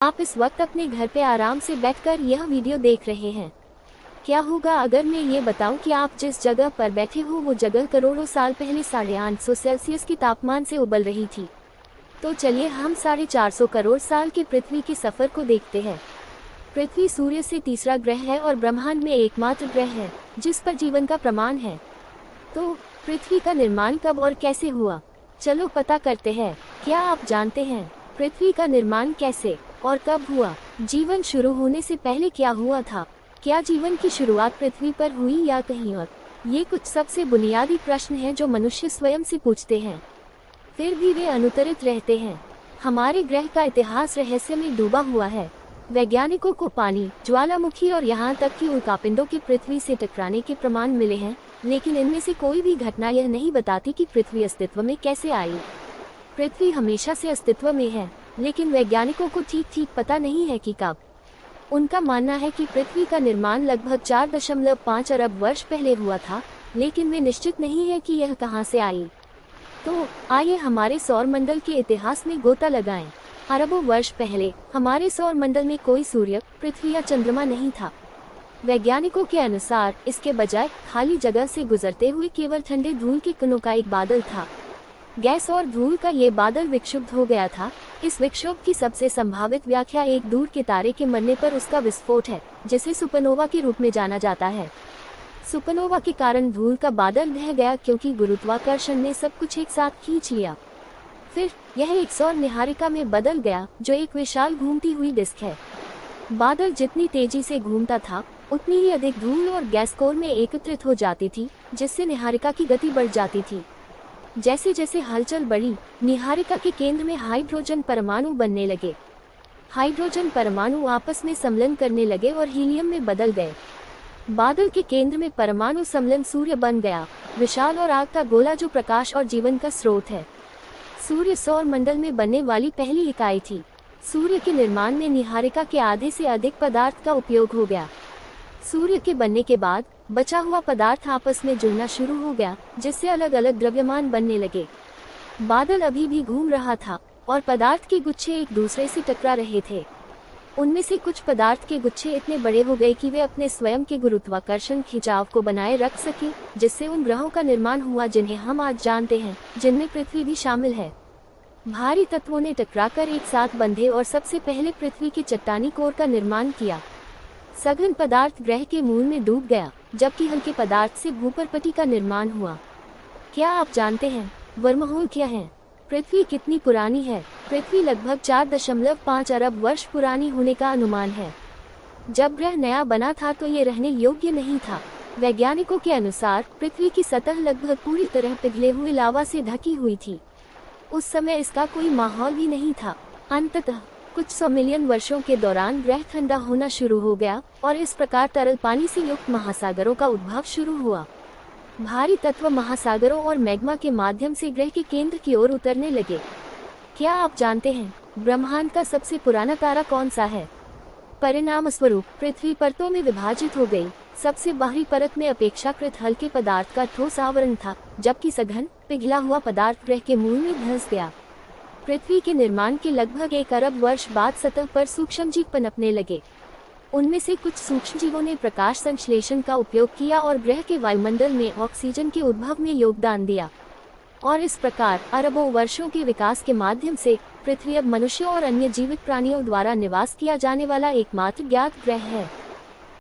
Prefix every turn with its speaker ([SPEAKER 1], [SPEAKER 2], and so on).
[SPEAKER 1] आप इस वक्त अपने घर पे आराम से बैठकर यह वीडियो देख रहे हैं। क्या होगा अगर मैं ये बताऊं कि आप जिस जगह पर बैठे हो वो जगह करोड़ों साल पहले 850 सेल्सियस की तापमान से उबल रही थी। तो चलिए हम 450 करोड़ साल के पृथ्वी के सफर को देखते हैं। पृथ्वी सूर्य से तीसरा ग्रह है और ब्रह्मांड में एकमात्र ग्रह है जिस पर जीवन का प्रमाण है। तो पृथ्वी का निर्माण कब और कैसे हुआ, चलो पता करते हैं। क्या आप जानते हैं पृथ्वी का निर्माण कैसे और कब हुआ? जीवन शुरू होने से पहले क्या हुआ था? क्या जीवन की शुरुआत पृथ्वी पर हुई या कहीं और? ये कुछ सबसे बुनियादी प्रश्न हैं जो मनुष्य स्वयं से पूछते हैं, फिर भी वे अनुत्तरित रहते हैं। हमारे ग्रह का इतिहास रहस्य में डूबा हुआ है। वैज्ञानिकों को पानी, ज्वालामुखी और यहाँ तक कि उल्कापिंडों के पृथ्वी से टकराने के प्रमाण मिले हैं, लेकिन इनमें से कोई भी घटना यह नहीं बताती कि पृथ्वी अस्तित्व में कैसे आई। पृथ्वी हमेशा से अस्तित्व में है, लेकिन वैज्ञानिकों को ठीक पता नहीं है कि कब। उनका मानना है कि पृथ्वी का निर्माण लगभग 4.5 अरब वर्ष पहले हुआ था, लेकिन वे निश्चित नहीं है कि यह कहां से आई। तो आइए हमारे सौर मंडल के इतिहास में गोता लगाएं। अरबों वर्ष पहले हमारे सौर मंडल में कोई सूर्य, पृथ्वी या चंद्रमा नहीं था। वैज्ञानिकों के अनुसार इसके बजाय खाली जगह से गुजरते हुए केवल ठंडे धूल के कणों का एक बादल था। गैस और धूल का ये बादल विक्षुब्ध हो गया था। इस विक्षोभ की सबसे संभावित व्याख्या एक दूर के तारे के मरने पर उसका विस्फोट है, जिसे सुपरनोवा के रूप में जाना जाता है। सुपरनोवा के कारण धूल का बादल ढह गया क्योंकि गुरुत्वाकर्षण ने सब कुछ एक साथ खींच लिया। फिर यह एक सौर निहारिका में बदल गया, जो एक विशाल घूमती हुई डिस्क है। बादल जितनी तेजी से घूमता था, उतनी ही अधिक धूल और गैस कोर में एकत्रित हो जाती थी, जिससे निहारिका की गति बढ़ जाती थी। जैसे जैसे हलचल बढ़ी, निहारिका के केंद्र में हाइड्रोजन परमाणु बनने लगे। हाइड्रोजन परमाणु आपस में सम्मिलन करने लगे और हीलियम में बदल गए। बादल के केंद्र में परमाणु सम्मिलन सूर्य बन गया, विशाल और आग का गोला जो प्रकाश और जीवन का स्रोत है। सूर्य सौर मंडल में बनने वाली पहली इकाई थी। सूर्य के निर्माण में निहारिका के आधे से अधिक पदार्थ का उपयोग हो गया। सूर्य के बनने के बाद बचा हुआ पदार्थ आपस में जुड़ना शुरू हो गया, जिससे अलग अलग द्रव्यमान बनने लगे। बादल अभी भी घूम रहा था और पदार्थ के गुच्छे एक दूसरे से टकरा रहे थे। उनमें से कुछ पदार्थ के गुच्छे इतने बड़े हो गए कि वे अपने स्वयं के गुरुत्वाकर्षण खिंचाव को बनाए रख सके, जिससे उन ग्रहों का निर्माण हुआ जिन्हें हम आज जानते हैं, जिनमें पृथ्वी भी शामिल है। भारी तत्वों ने टकराकर एक साथ बंधे और सबसे पहले पृथ्वी की चट्टानी कोर का निर्माण किया। सघन पदार्थ ग्रह के मूल में डूब गया, जबकि हल्के पदार्थ से भूपर्पटी का निर्माण हुआ। क्या आप जानते हैं वर्महोल क्या है? पृथ्वी कितनी पुरानी है? पृथ्वी लगभग 4.5 अरब वर्ष पुरानी होने का अनुमान है। जब ग्रह नया बना था तो ये रहने योग्य नहीं था। वैज्ञानिकों के अनुसार पृथ्वी की सतह लगभग पूरी तरह पिघले हुए लावा से ढकी हुई थी। उस समय इसका कोई माहौल भी नहीं था। अंततः कुछ 100 मिलियन वर्षों के दौरान ग्रह ठंडा होना शुरू हो गया और इस प्रकार तरल पानी से युक्त महासागरों का उद्भव शुरू हुआ। भारी तत्व महासागरों और मैग्मा के माध्यम से ग्रह के केंद्र की ओर उतरने लगे। क्या आप जानते हैं ब्रह्मांड का सबसे पुराना तारा कौन सा है? परिणाम स्वरूप पृथ्वी परतों में विभाजित हो गई। सबसे बाहरी परत में अपेक्षाकृत हल्के पदार्थ का ठोस आवरण था, जबकि सघन पिघला हुआ पदार्थ ग्रह के मूल में धंस गया। पृथ्वी के निर्माण के लगभग 1 अरब वर्ष बाद सतह पर सूक्ष्मजीव पनपने लगे। उनमें से कुछ सूक्ष्मजीवों ने प्रकाश संश्लेषण का उपयोग किया और ग्रह के वायुमंडल में ऑक्सीजन के उद्भव में योगदान दिया। और इस प्रकार अरबों वर्षों के विकास के माध्यम से पृथ्वी अब मनुष्यों और अन्य जीवित प्राणियों द्वारा निवास किया जाने वाला एकमात्र ज्ञात ग्रह है।